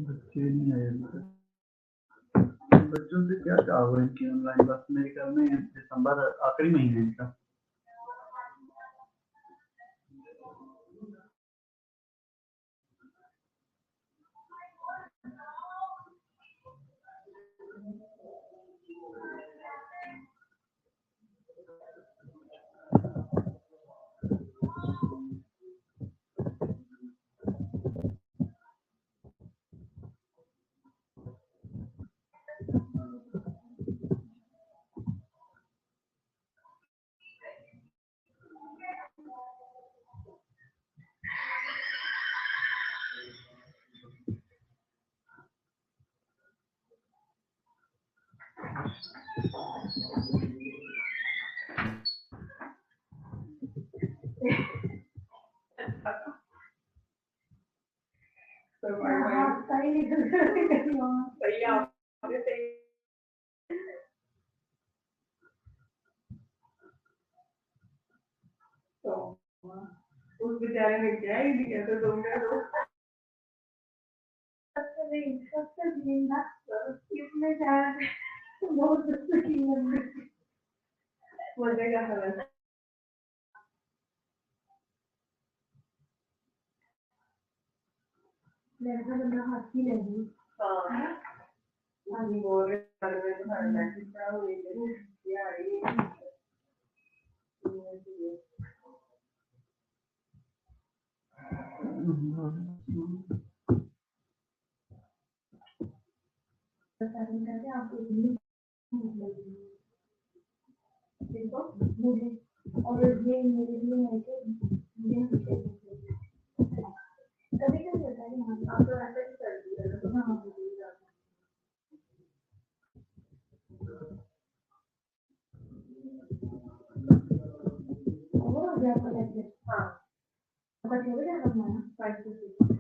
बच्चे नहीं आए अभी तक। बच्चों से क्या कहा हुआ इनकी ऑनलाइन बस मेरे ख्याल में दिसंबर आखिरी महीने इनका। उस बेचारे ने क्या ही दिया तो तुमने तो सबसे जिंदा इसमें जाना बहुत मजे का समय लड़का बंदा हाथी लगी हाँ आगे बोल रहे हैं में तो हर लड़की क्या हुई है यार ये बताने करके आपको देखो मुझे और ये मेरे लिए है कि मुझे कभी कभी होता है यहाँ आप तो ऐसा ही कर दिया तो हाँ और हो गया आपका लेक्चर हाँ आपका टेबल है हमारा 5 to 6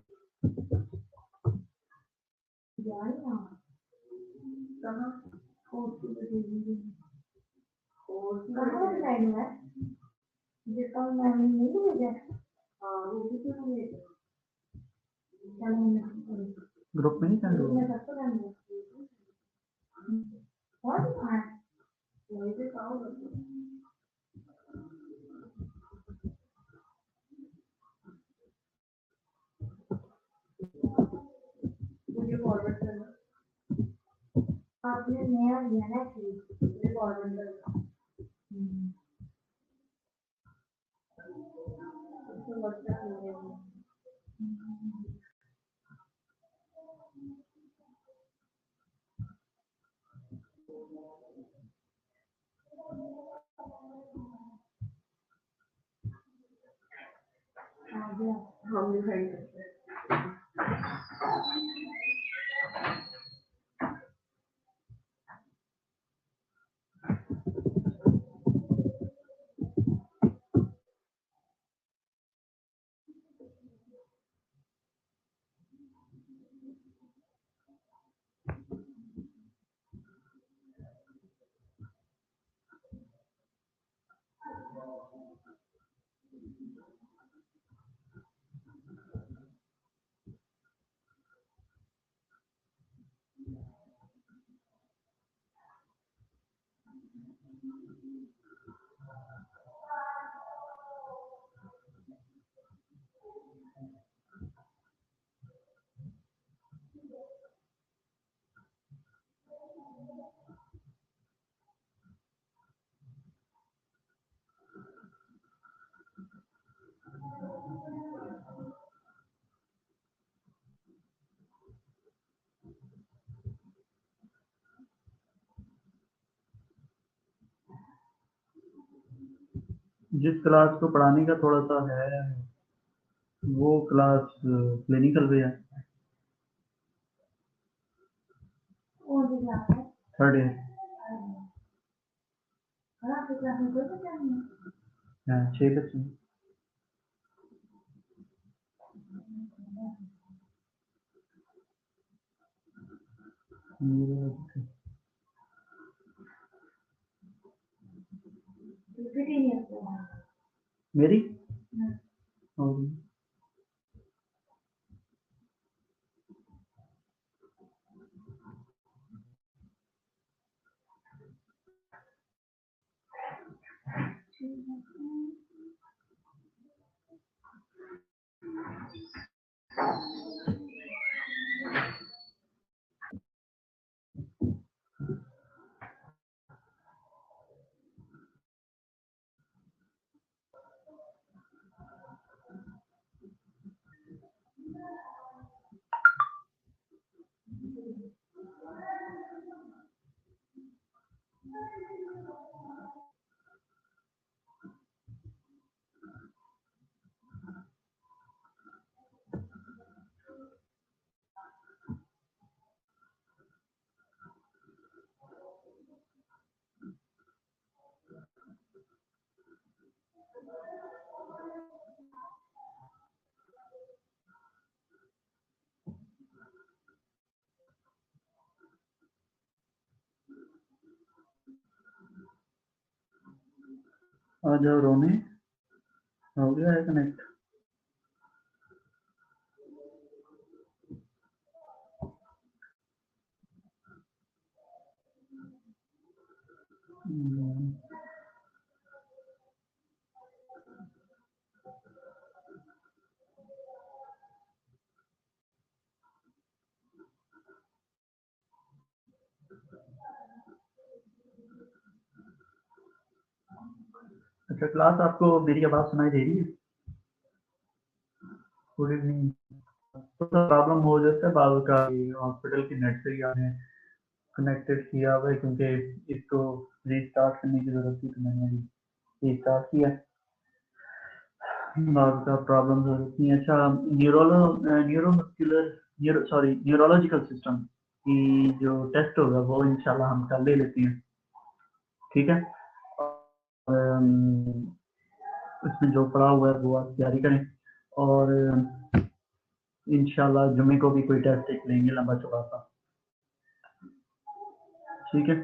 यार हाँ कहाँ कोर्स की कहाँ टाइम है जिसका मैंने नहीं भेजा हाँ वो भी तो नहीं भेजा ग्रुप में नहीं सेंड हुआ आपने नया लिया ना मुझे फॉरवर्ड करना तो WhatsApp में आ गया हम दिखाई सकते हैं जिस क्लास को पढ़ाने का थोड़ा सा है वो क्लास क्लिनिकल पे है थर्ड ईयर हाँ 6 बच्चे मेरी और आ जाओ रोने, हो गया है कनेक्ट। अच्छा क्लास, आपको मेरी आवाज़ सुनाई दे रही है? Good evening. तो प्रॉब्लम हो जाता है बाबू का, हॉस्पिटल की नेट से ही आपने कनेक्टेड किया हुआ है, क्योंकि इसको रीस्टार्ट करने की ज़रूरत थी तो मैंने रीस्टार्ट किया। बाबू का प्रॉब्लम हो रही है। अच्छा, न्यूरोलॉजिकल सिस्टम की जो टेस्ट होगा वो इंशाल्लाह हम कल ले लेते हैं, ठीक है? उसमें जो पड़ा हुआ है वो आप तैयारी करें, और इंशाल्लाह जुमे को भी कोई टेस्ट एक लेंगे लंबा चौड़ा सा, ठीक है?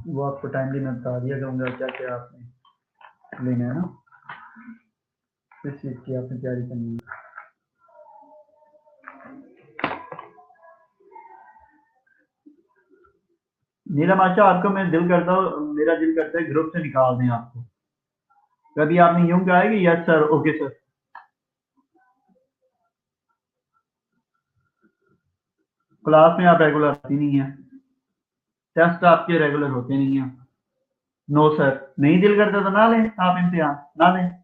वो आपको टाइमली मैं बता दिया करूँगा क्या क्या आपने लेना है ना, किस चीज़ की आपने तैयारी करनी है। नीलम आशा, आपको मैं मेरा दिल करता है ग्रुप से निकाल दें आपको। कभी आपने यूं कहा है कि yes sir, okay sir. Class में आप रेगुलर आती नहीं है, टेस्ट आपके रेगुलर होते नहीं है। नो सर, नहीं दिल करता तो ना लें, आप इम्तिहान ना लें।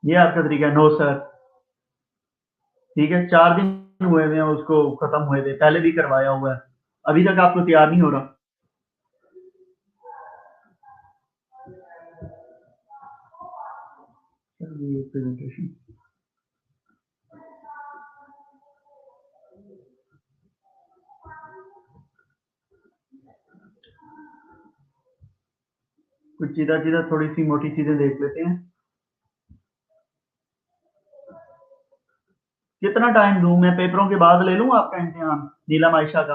ये आपका तरीका है, नो सर, ठीक है? 4 दिन हुए हैं उसको खत्म हुए थे, पहले भी करवाया हुआ है, अभी तक आपको तैयार नहीं हो रहा। प्रेजेंटेशन कुछ सीधा सीधा थोड़ी सी मोटी चीजें देख लेते हैं। कितना टाइम दूं मैं? पेपरों के बाद ले लूं आपका इम्तिहान नीलम आयशा का?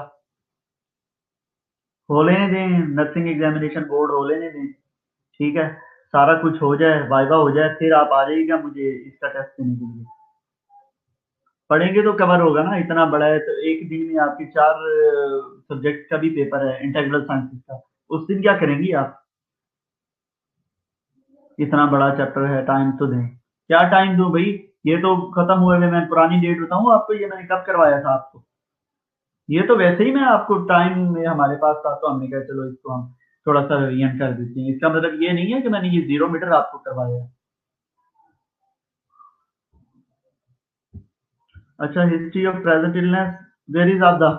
हो लेने दें, नर्सिंग एग्जामिनेशन बोर्ड हो लेने दें, ठीक है? सारा कुछ हो जाए, वाइवा हो जाए, फिर आप आ जाइएगा मुझे इसका टेस्ट देने के लिए। पढ़ेंगे तो कवर होगा ना, इतना बड़ा है तो एक दिन में आपके 4 सब्जेक्ट का भी पेपर है, इंटीग्रल साइंसेस का, उस दिन क्या करेंगी आप? इतना बड़ा चैप्टर है, टाइम तो दें। क्या टाइम दूं भाई? ये तो खत्म हुए हुए, मैं पुरानी डेट बताऊं आपको, ये मैंने कब करवाया था आपको? ये तो वैसे ही मैं आपको टाइम में हमारे पास था तो हमने कहा चलो इसको हम थोड़ा सा रिवीजन कर देते हैं। इसका मतलब ये नहीं है कि मैंने ये 0 मीटर आपको करवाया है। अच्छा, history of present illness, where is आपदा?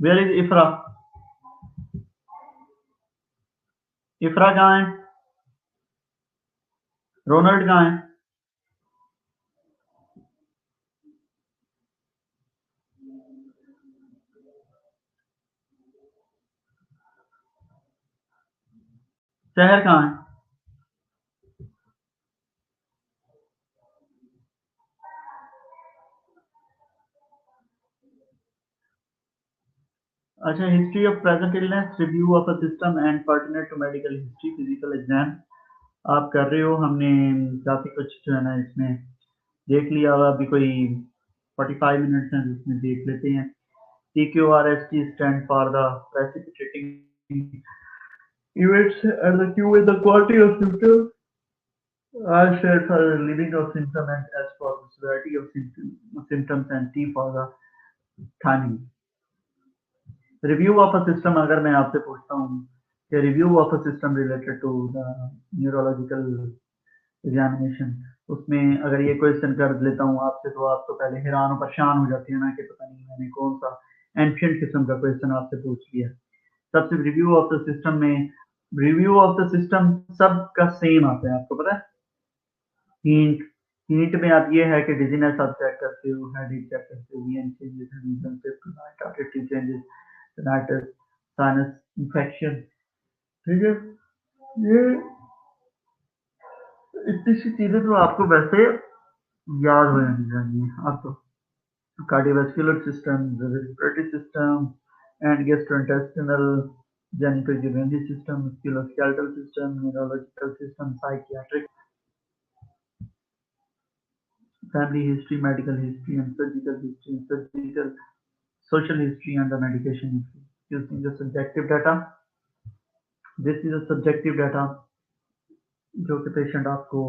वेयर इज इफ्रा? इफ्रा कहाँ है? रोनाल्ड कहाँ है? शहर कहाँ है? अच्छा, history of present illness, review of a system and pertinent to medical history, physical exam आप कर रहे हो। हमने काफ़ी कुछ जो है ना इसमें देख लिया होगा, अभी कोई 45 मिनट्स हैं जिसमें देख लेते हैं। TQRST stand for the precipitating events and the Q is the quantity of symptoms. R stands for relieving of symptom and S for the severity of symptoms and T for the timing. Review of a system, अगर मैं आपसे पूछता हूँ कि review of a system related to the neurological examination, उसमें अगर ये question कर लेता हूँ आपसे तो आप तो पहले हैरान और परेशान हो जाती है ना कि पता नहीं मैंने कौन सा एंशिएंट किस्म का क्वेश्चन आपसे पूछ लिया। सबसे रिव्यू ऑफ द सिस्टम में रिव्यू ऑफ द सिस्टम सबका सेम आता है, आपको पता है। हिंट हिंट में आप ये है कि डिजीनेस आप चेक करते हो, हेडेक चेक करते हो, vision changes, attitude changes, rhinitis, sinus infection, ठीक है। ये इतनी सी चीजें तो आपको वैसे याद हो जानी चाहिए। अब तो cardiovascular system, respiratory system and gastrointestinal, genitourinary system, musculoskeletal system, neurological system, psychiatric, family history, medical history and surgical, social history and the medication history. Using the subjective data, this is a subjective data जो कि patient आपको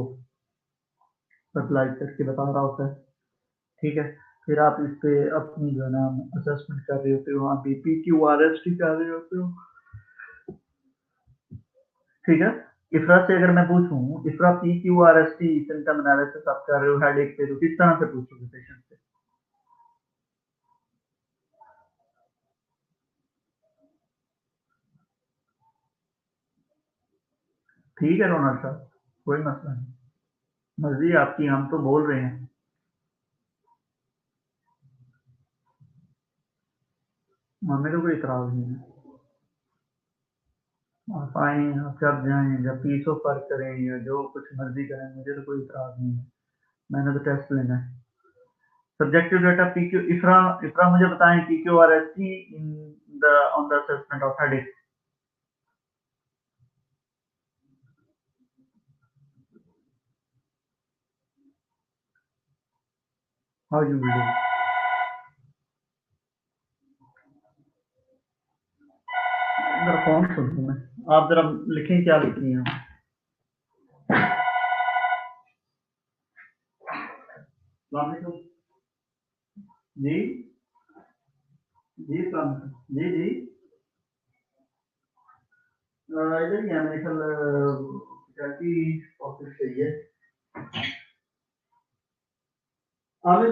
supply करके बता रहा होता है, ठीक है। फिर आप इस पे अपनी जो है ना असेसमेंट कर रहे होते हो, वहाँ पे PQRST कर रहे होते हो, ठीक है। इफ्रा से अगर मैं पूछूं, इफ्रा PQRST सिम्टम एनालिसिस आप कर रहे हो हेडेक पे, तो किस तरह से पूछोगे पेशेंट से? ठीक है रोनाल्ड साहब, कोई मसला नहीं, मर्जी आपकी, हम तो बोल रहे हैं। हमें तो कोई इतराज नहीं है, आप आए, आप जब जाएं, जब पीस ऑफ वर्क करें या जो कुछ मर्जी करें, मुझे तो कोई इतराज नहीं है, मैंने तो टेस्ट लेना है। सब्जेक्टिव डाटा PQ, इफ्रा इफ्रा मुझे बताएं PQRST in the on the assessment of headache. How you will do? जरा कौन सुन लूं मैं, आप जरा लिखें क्या लिखी है। वालेकुम जी, जी सलाम, जी जी, इधर ही है मेरे ख्याल की ऑफिस से ही है। आमिर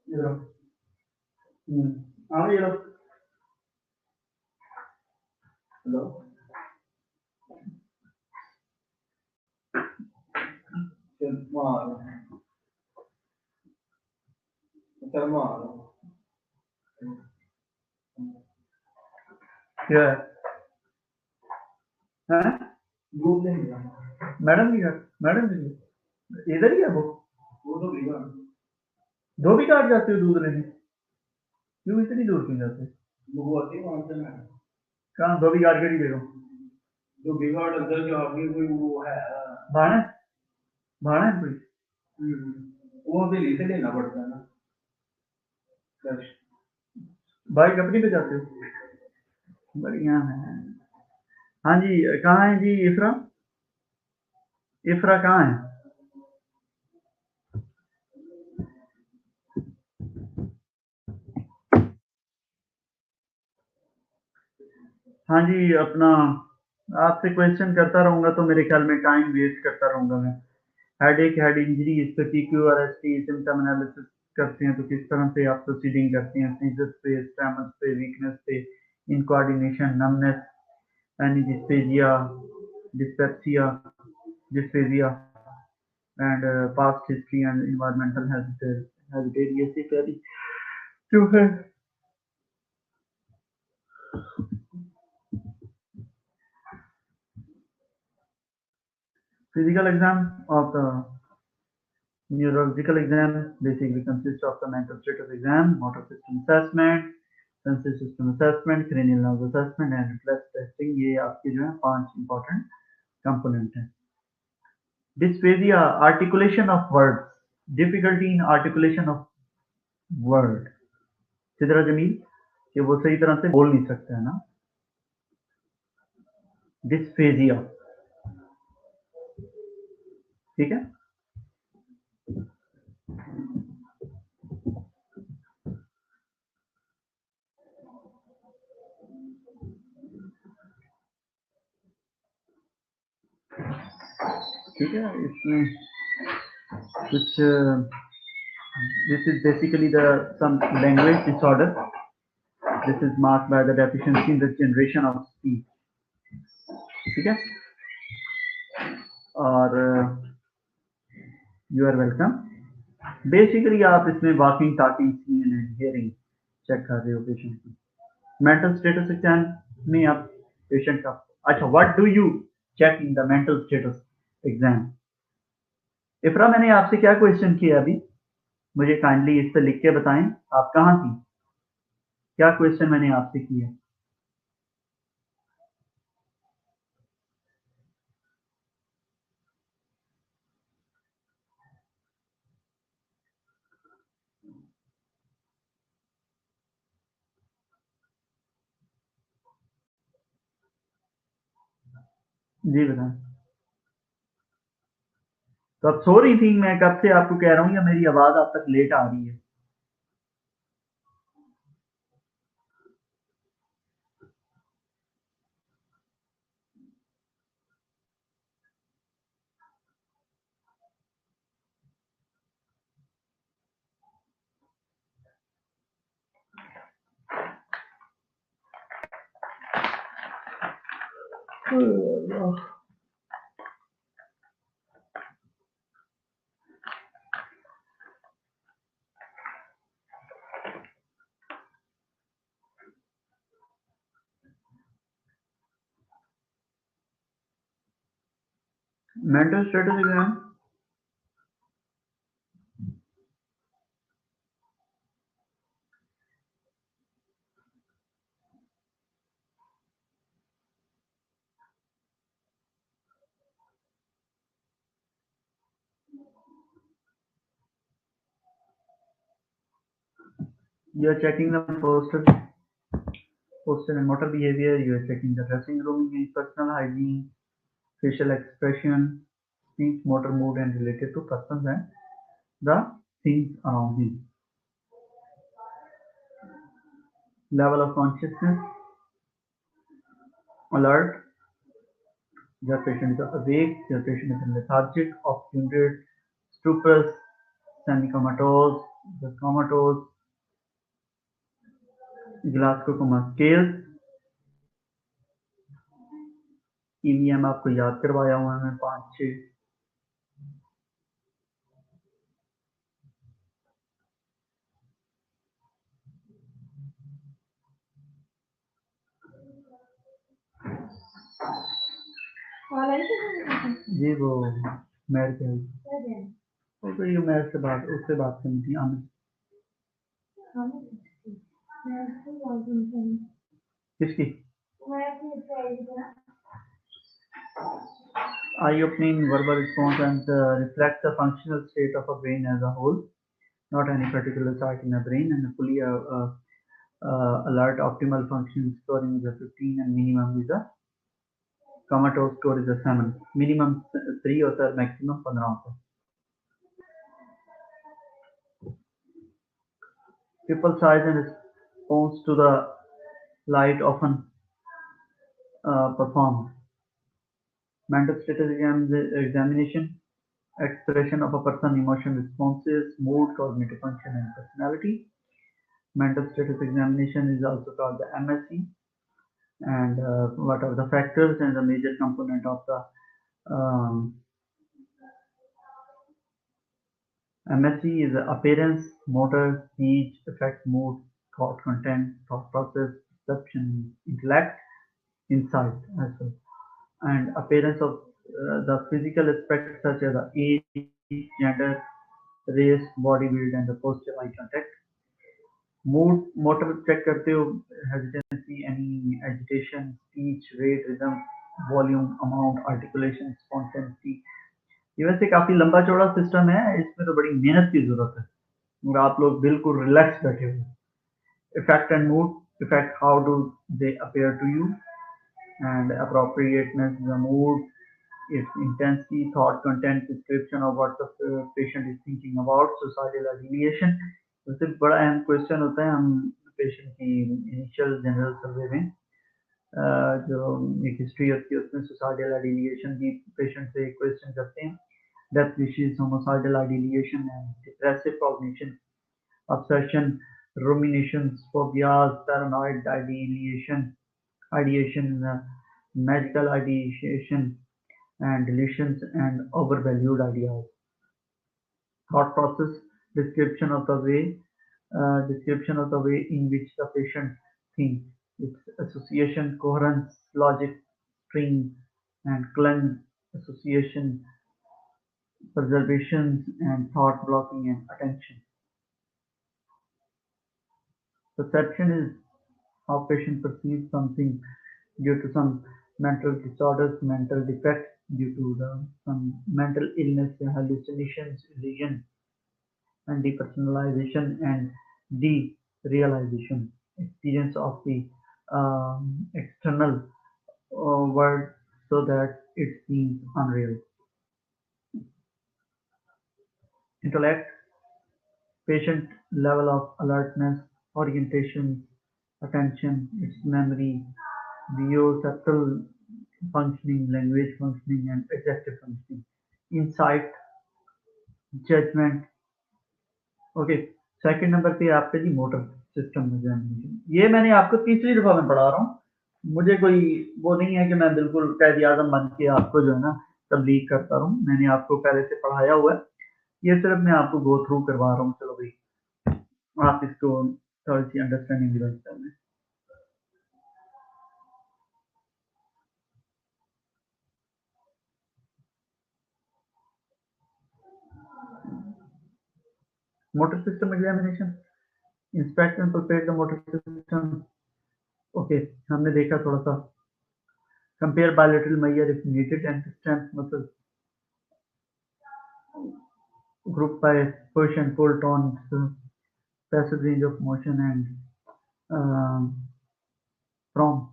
इधर आओ। आमिर इधर आओ। हेलो, क्या है? हैं? मैडम की घर, मैडम की इधर ही है वो दो भी काट जाते हो दूध लेने, क्यों इतनी दूर क्यों जाते? कहाँ धोबी घाट के देखो, भाड़ा भाड़ा है कोई? बाइक अपनी पे जाते हो? बढ़िया है। हाँ जी, कहाँ है जी इफ्रा? इफ्रा कहाँ है? हाँ जी, अपना आपसे क्वेश्चन करता रहूंगा तो मेरे ख्याल में टाइम वेस्ट करता रहूंगा मैं। हेडेक, हेड इंजरी, इस पे PQRST सिम्टम एनालिसिस करते हैं तो किस तरह से आप प्रोसीडिंग करते हैं, सीजर्स पे, स्टैमर्स पे, वीकनेस पे, incoordination, numbness, any dyspepsia, dyspepsia, dyspepsia and past history and environmental heritage, ये सी सारी जो है। Physical exam of the neurological exam basically consists of the mental status exam, motor system assessment, sensory system assessment, cranial nerve assessment and reflex testing। ये आपके जो है 5 important component हैं। Dysphagia, articulation of words, difficulty in articulation of word, Sidra Jameel कि वो सही तरह से बोल नहीं सकते है ना। डिस्फेजिया, ठीक है। ठीक है, इसमें कुछ this is basically the some language disorder. This is marked by the deficiency in the generation of speech. ठीक है, और यू आर वेलकम। बेसिकली आप इसमें walking, talking, seeing and hearing check कर रहे हो पेशेंट की। मेंटल स्टेटस एग्जाम में आप पेशेंट का, अच्छा, what do you check in the mental status exam? Ifra, मैंने आपसे क्या क्वेश्चन किया अभी, मुझे काइंडली इस पे लिख के बताएं। आप कहाँ थी, क्या क्वेश्चन मैंने आपसे किया? जी बताएं। तो आप सो रही थी, मैं कब से आपको कह रहा हूँ, या मेरी आवाज आप तक लेट आ रही है? Mental status exam you are checking the posture and motor behavior, you are checking the dressing room, personal hygiene, facial expression, speech, motor, mood, and related to persons and the things around him. Level of consciousness, alert, your patient is awake, your patient is lethargic, obtunded, stupor, semi-comatose, the comatose, Glasgow coma scales, EVM आपको याद करवाया हुआ है मैं 5-6। जी वो मैर के वो तो ये मैर से बात, उससे बात करनी थी आमिर। किसकी? Eye opening, verbal response, and reflects the functional state of a brain as a whole, not any particular site in the brain, and fully alert, optimal function scoring is a 15 and minimum is a comatose score is a 7, minimum 3 होता है, maximum 15 होता है। Pupil size and response to the light often performed. Mental status examination, expression of a person, emotion responses, mood, cognitive function, and personality. Mental status examination is also called the MSE, and what are the factors and the major component of the MSE is appearance, motor, speech, affect, mood, thought, content, thought process, perception, intellect, insight as well, and appearance of the physical aspects such as the age, gender, race, body build, and the posture, eye contact. Mood, motor check करते हो, hesitancy, any agitation, speech, rate, rhythm, volume, amount, articulation, spontaneity, ये वैसे काफी लंबा चौड़ा system है, इसमें तो बड़ी मेहनत की जरूरत है और आप लोग बिल्कुल रिलैक्स बैठे हो। Effect and mood effect, how do they appear to you, and appropriateness, the mood, its intensity, thought, content, description of what the patient is thinking about, societal affiliation। वैसे बड़ा अहम क्वेश्चन होता है हम पेशेंट की initial general सर्वे में जो एक हिस्ट्री होती है उसमें सुसाइडल आइडियलिएशन की पेशेंट से क्वेश्चन करते हैं। Death wishes, homicidal ideation and depressive cognition, obsession, ruminations, phobias, paranoid ideation, magical ideation, and delusions and overvalued ideas. Thought process, description of the way in which the patient thinks, its association, coherence, logic, string, and clung association, preservations, and thought blocking and attention. Perception is how patient perceives something due to some mental disorders, mental defects, due to some mental illness, hallucinations, illusion, and depersonalization and derealization. Experience of the external world so that it seems unreal. Intellect, patient level of alertness, orientation, attention, its memory, visuoceptal functioning, language functioning, and executive functioning. Insight, judgment। Okay, second number पे आपका जी motor system examination. ये मैंने आपको तीसरी दफा में पढ़ा रहा हूँ। मुझे कोई वो नहीं है कि मैं बिल्कुल कैद आजम बन के आपको जो है ना तबलीग करता रहूँ। मैंने आपको पहले से पढ़ाया हुआ है, ये सिर्फ मैं आपको गो थ्रू करवा रहा हूँ। चलो भाई आप इसको थोड़ी सी अंडरस्टैंडिंग डिवेल्प कर लें। Motor system examination, inspect and prepare the motor system. Okay, हमने देखा थोड़ा सा compare bilateral measure if needed and strength muscles group by push and pull tones, passive range of motion and from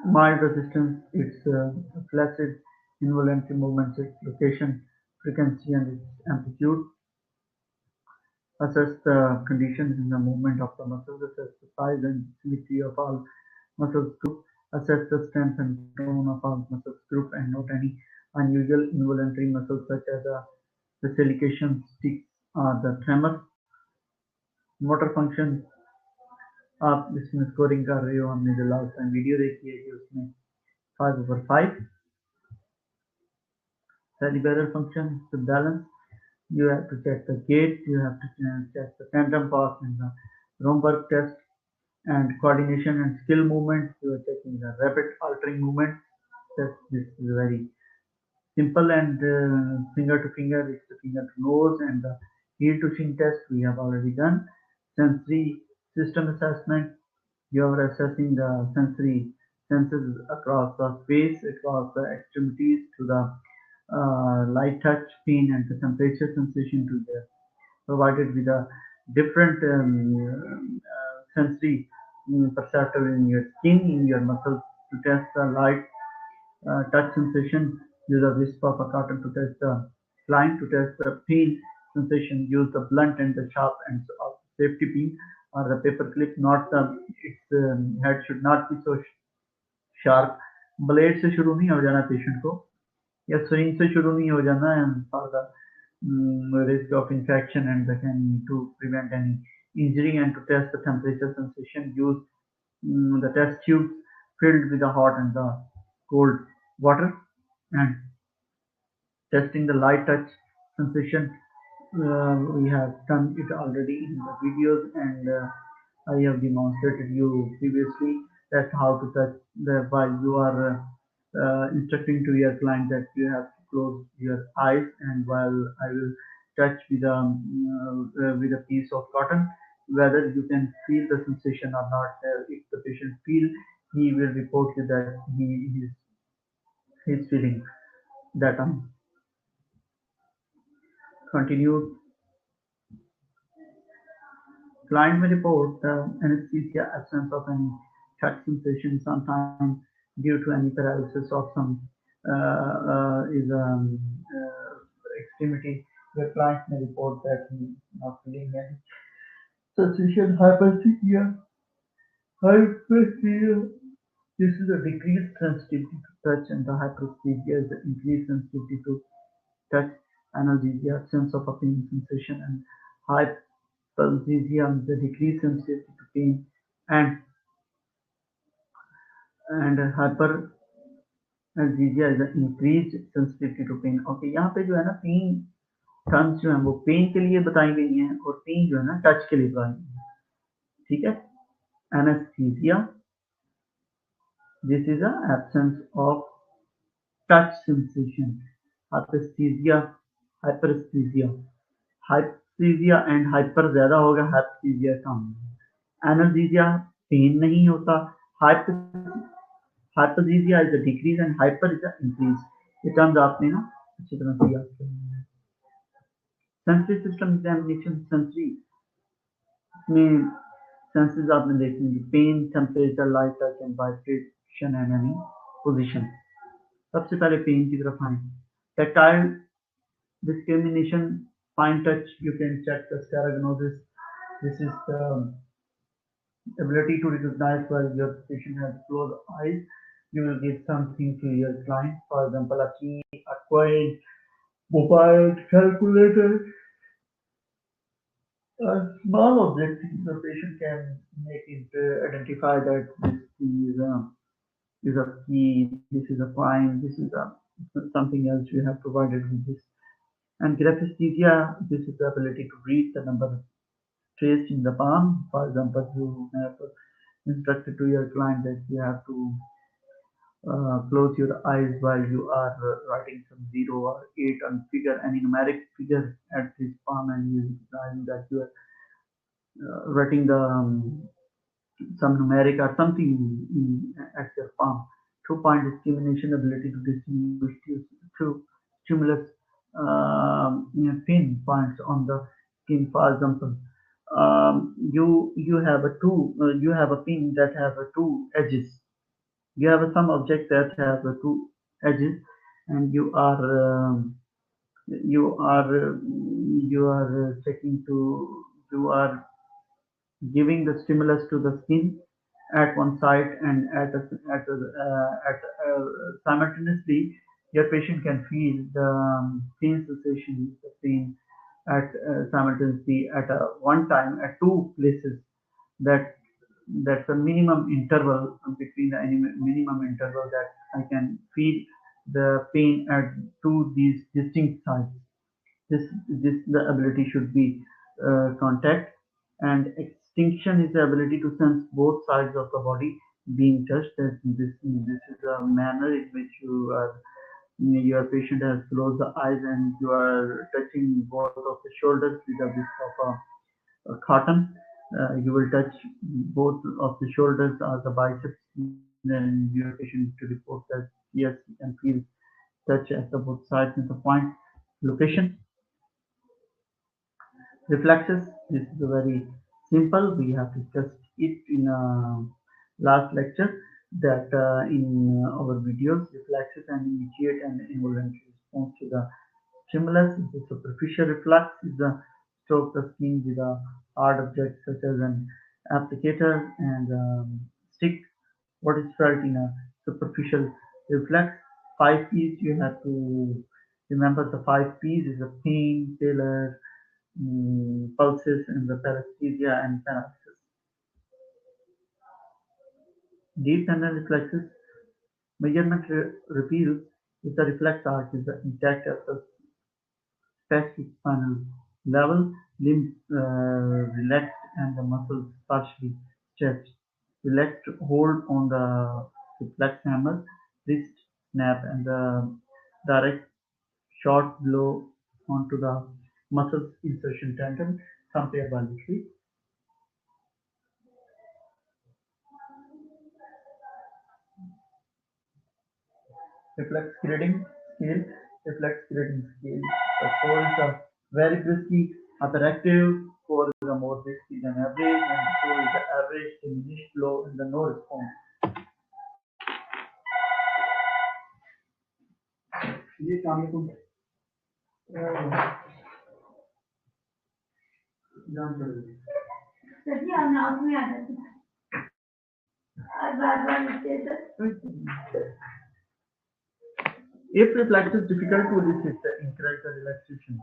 mild resistance, its flaccid involuntary movements, its location, frequency and its amplitude. Assess the conditions in the movement of the muscles, assess the size and symmetry of all muscles group, assess the strength and tone of all muscles group, and note any unusual involuntary muscles such as the silication sticks or the tremor. Motor function आप इसमें scoring कर रहे हो, हमने जो last time video देखी है कि उसमें 5/5 cerebral function to balance. You have to check the gait, you have to check the tandem pass and the Romberg test, and coordination and skill movement. You are checking the rapid altering movement test. This is very simple and finger to finger, it's the finger to nose, and the heel to chin test we have already done. Sensory system assessment, you are assessing the sensory senses across the face, across the extremities to the light touch, pain, and the temperature sensation to the provided with a different sensory perceptor in your skin, in your muscles to test the light touch sensation. Use a wisp of a cotton to test the line, to test the pain sensation. Use the blunt and the sharp ends of safety pin or the paper clip. Not the its head should not be so sharp. Blade से शुरू नहीं हो जाना patient को, या swing से शुरू नहीं हो जाना for the risk of infection and to prevent any injury, and to test the temperature sensation. Use the test tubes filled with the hot and the cold water, and testing the light touch sensation. We have done it already in the videos, and I have demonstrated you previously that how to touch while you are instructing to your client that you have to close your eyes, and while I will touch with a piece of cotton, whether you can feel the sensation or not. If the patient feel, he will report you that he is feeling that Continued. Client may report anesthesia, absence of any touch sensation, sometimes due to any paralysis of some is extremity. The client may report that he is not feeling any sensation, hyperphagia, hyperphagia. This is a decreased sensitivity to touch, and the hyperphagia is the increased sensitivity to touch, analgesia, absence of a pain sensation, and hyperalgesia, the decreased sensitivity to pain, and hyperalgesia is the increased sensitivity to pain. Okay, यहाँ पे जो है ना 3 terms जो है वो pen के लिए बताई गई हैं और 3 जो है ना टच के लिए बताई गई हैं. ठीक है. Anaesthesia, this is the absence of touch sensation. Hyperesthesia, hyperesthesia, hyperesthesia and hyper ज्यादा होगा, hyperesthesia कम. Analgesia पेन नहीं होता. Hyperesthesia is a decrease and hyper is an increase. ये टर्म्स आपने ना अच्छी तरह से याद करनी है. Sensory system examination, sensory में senses आपने देखनी है. Pain, temperature, light, touch and vibration and any position. सबसे पहले पेन की तरफ आए. Tactile discrimination, fine touch, you can check the scaragnosis. This is the ability to recognize while your patient has closed eyes. You will give something to your client, for example, a key, a coin, mobile, calculator, a small object. The patient can make it identify that this is a key, this is a coin, this is something else you have provided with this. And graphesthesia, this is the ability to read the number traced in the palm. For example, you have instructed to your client that you have to close your eyes while you are writing some 0 or 8 on figure, any numeric figure at this palm, and you realizing that you are writing the some numeric or something at your palm. 2-point discrimination, ability to distinguish two stimulus pin points on the skin. For example, you have a pin that have 2 edges. You have some object that have 2 edges, and you are checking to you are giving the stimulus to the skin at one side, and simultaneously your patient can feel the pain sensation, the pain at simultaneously at one time at 2 places. That's a minimum interval between the minimum interval that I can feel the pain at 2 these distinct sites. This the ability should be contact, and extinction is the ability to sense both sides of the body being touched. That this is a manner in which your patient has closed the eyes and you are touching both of the shoulders with a bit of a cotton. You will touch both of the shoulders or the biceps. Then your patient to report that yes, you can feel touch at the both sides in the point location. Reflexes, this is very simple. We have discussed it in last lecture that in our videos, reflexes and immediate and involuntary response to the stimulus. The superficial reflex is the stroke the skin with a hard object such as an applicator and stick. What is felt in a superficial reflex? 5 P's you have to remember. The 5 P's is a pain, failure, pulses, and the paresthesia and paralysis. Deep tendon reflexes. Measurement reveals if the reflex arch is intact at the specific spinal level, limbs relaxed, and the muscles partially stretched. Relaxed hold on the reflex hammer, wrist snap, and the direct short blow onto the muscles insertion tendon. Compare bilaterally. Reflex grading scale. Reflex grading scale. The score is a very briskly hyperactive, 4 is a more risky than average, and 2 is the average diminished flow in the no response. ये काम है तुम जान चलोगे सच्ची हम नाम में आ जाते हैं बार-बार If reflex is difficult to resist, encourage the relaxation.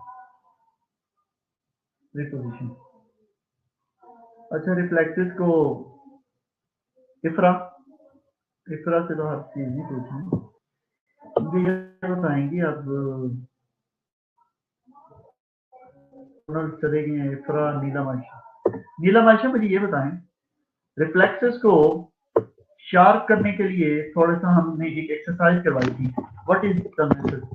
Reposition. अच्छा रिफ्लेक्सेस को इफ्रा इफ्रा से तो हर चीज नहीं पूछना मुझे ये बताएंगे अब चले गए हैं इफ्रा नीलम आयशा मुझे ये बताएं रिफ्लेक्सेस को शार्प करने के लिए थोड़ा सा हमने एक एक्सरसाइज करवाई थी व्हाट इज द मेथड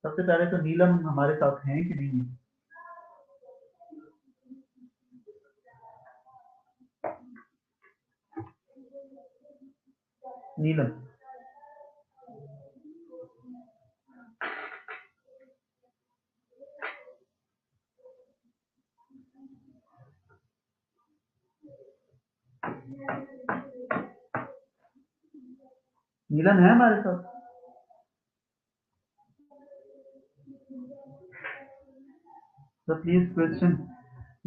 सबसे पहले तो नीलम हमारे साथ हैं कि नहीं नीलम नीलम है हमारे साथ तो प्लीज क्वेश्चन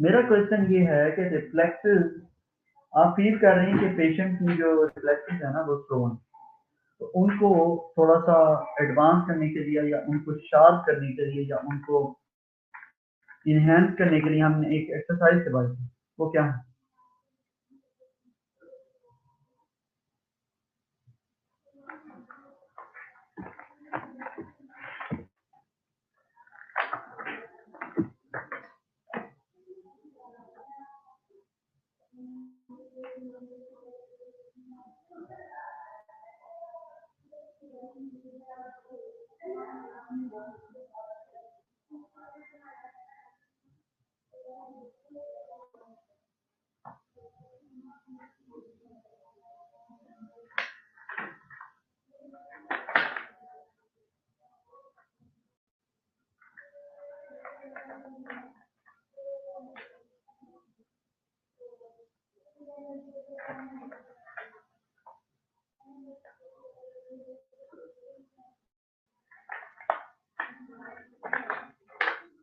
मेरा क्वेश्चन ये है कि रिफ्लेक्सेस आप फील कर रहे हैं कि पेशेंट की जो रिफ्लेक्सेस है ना वो स्लो हैं तो उनको थोड़ा सा एडवांस करने के लिए या उनको शार्प करने के लिए या उनको इनहेंस करने के लिए हमने एक एक्सरसाइज करवाई थी वो क्या है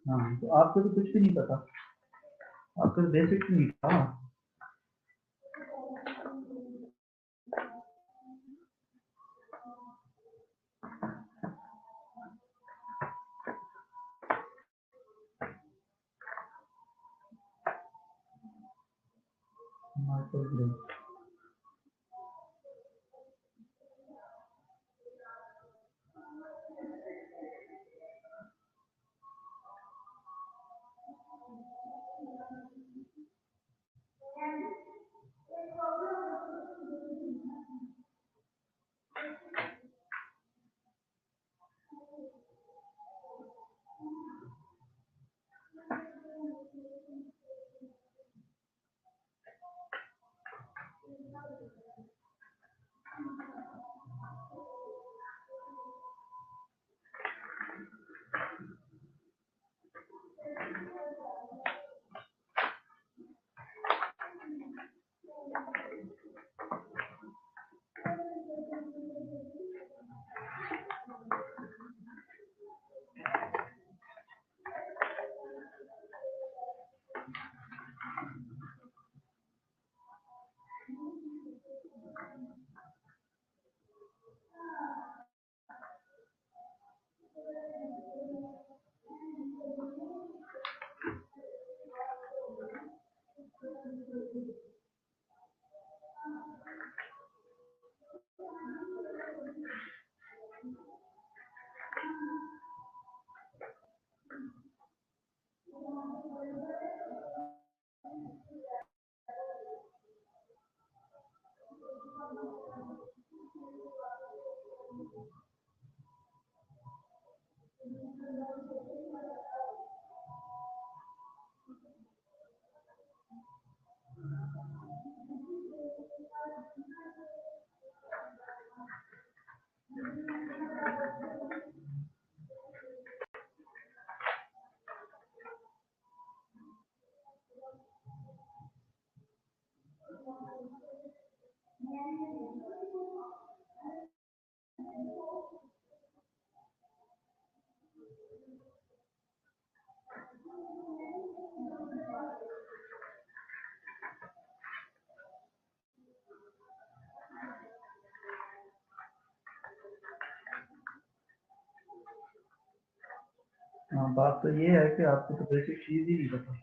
हाँ तो आपको तो कुछ भी नहीं पता आपको तो बेसिक नहीं था माइकल ग्रेव हाँ, बात तो ये है कि आपको तो बेसिक चीज ही नहीं पता।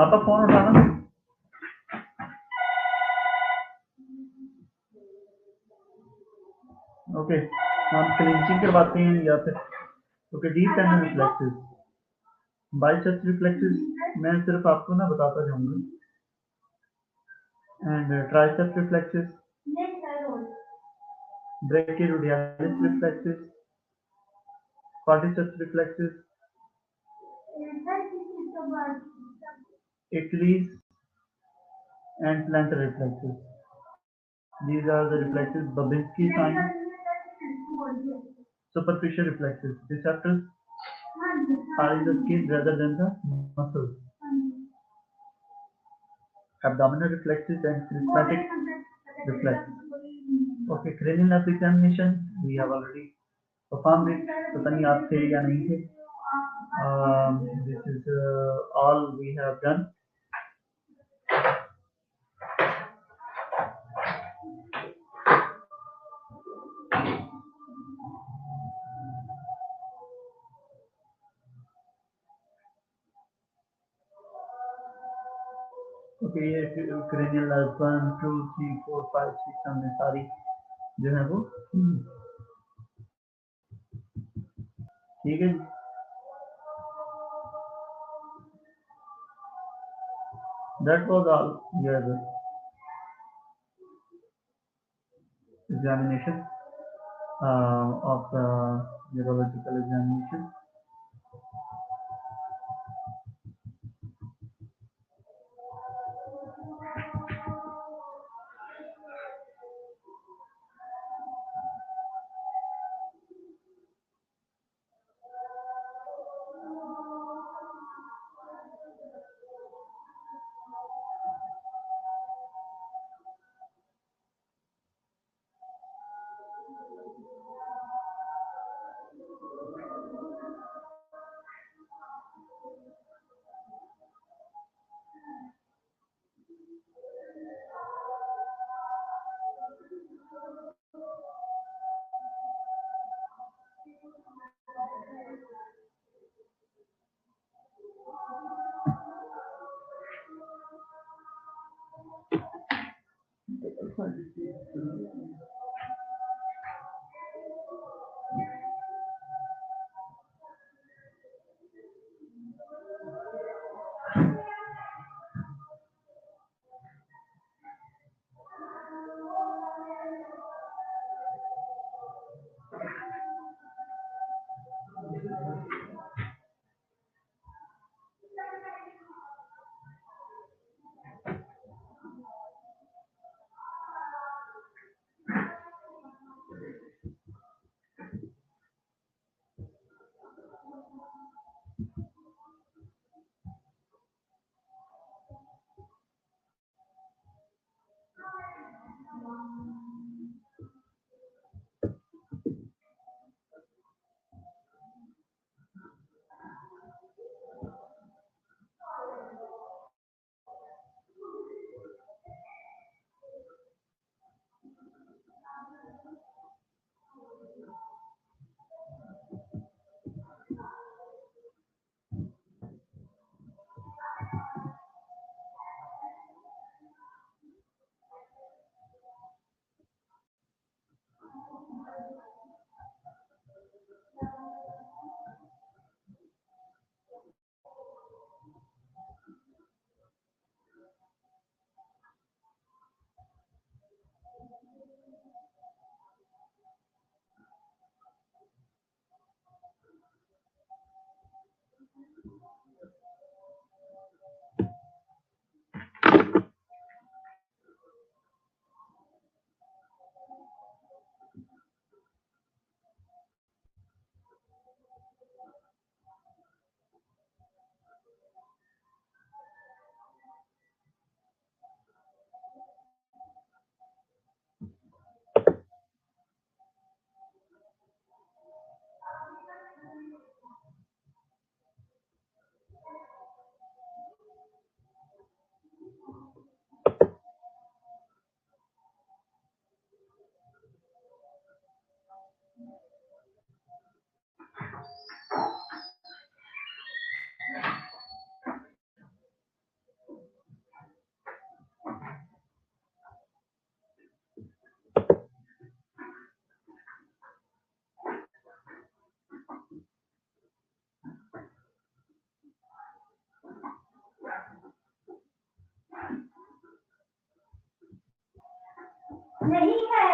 आपका फोन उठाना। ओके, हम क्लिंचिंग करवाते हैं या फिर okay deep and reflexes. Biceps reflexes मैं सिर्फ आपको ना बताता जाऊंगा, and triceps reflexes, brachioradialis reflexes, quadriceps reflexes, Achilles and plantar reflexes. These are the reflexes. Babinski sign. Superficial reflexes. Receptors are in the skin rather than the muscles. Abdominal reflexes and charismatic reflexes. Okay, cranial nerve examination we have already performed it. पता नहीं आप थे या नहीं थे. This is all we have done. Okay, ये cranial nerve 1 2 3 4 5 6 हमने सारी जो है वो ठीक है। That was all your examination of neurological examination. नहीं है।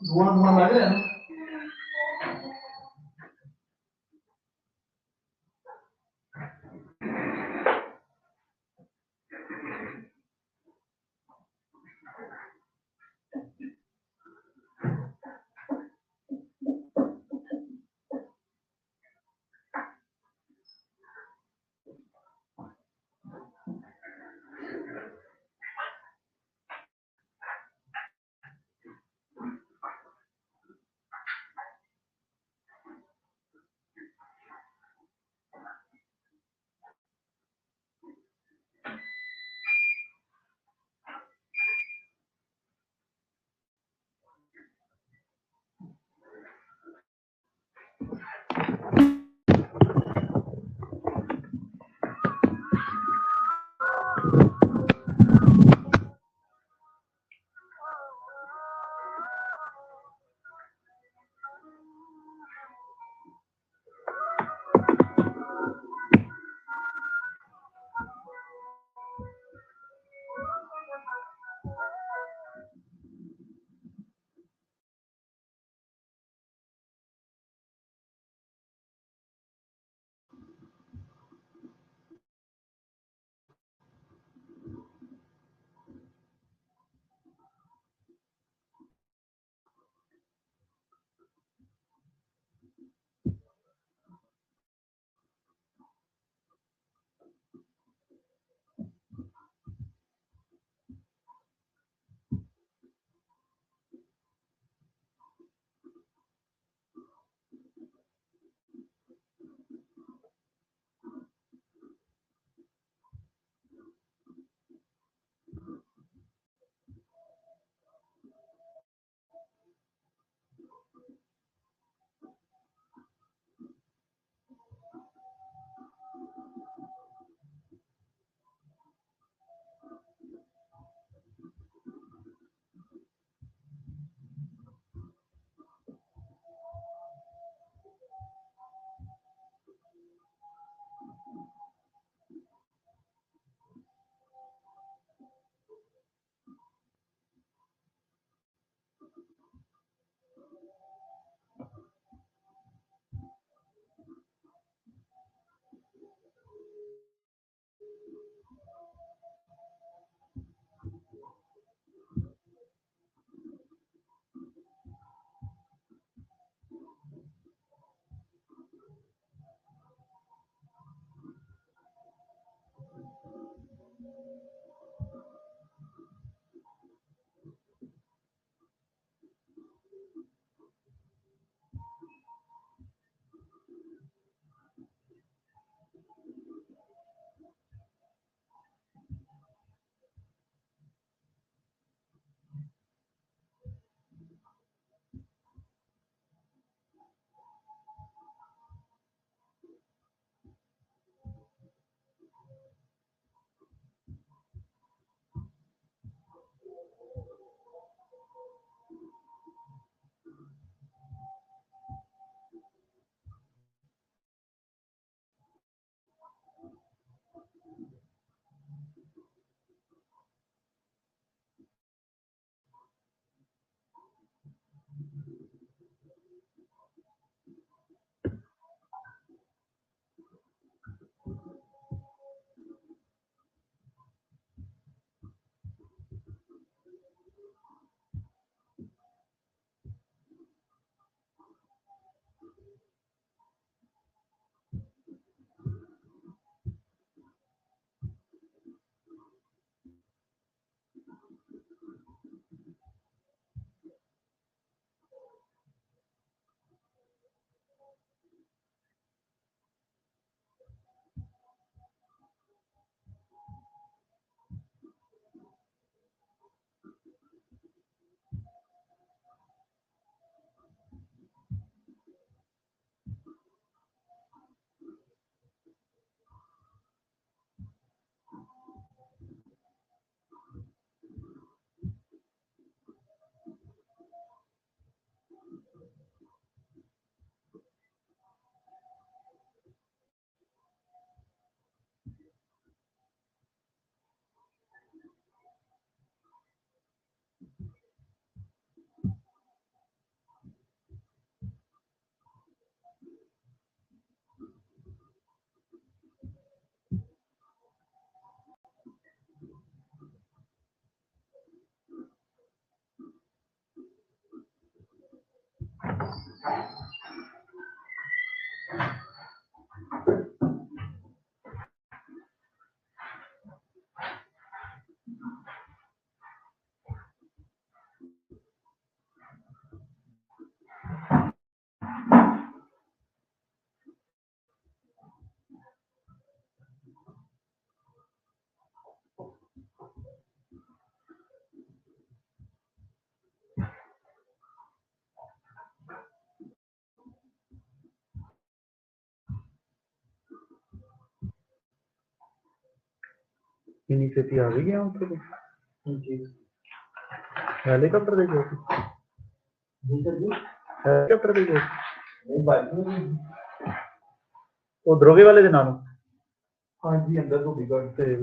धुआं धुआं लग रहा है ना। इन्हीं से आ भी गया उनको जी हेलीकॉप्टर दे गए जी सर जी हेलीकॉप्टर दे गए नहीं बाइक में वो दरोगे वाले के नाम हाँ जी अंदर तो बिगड़ से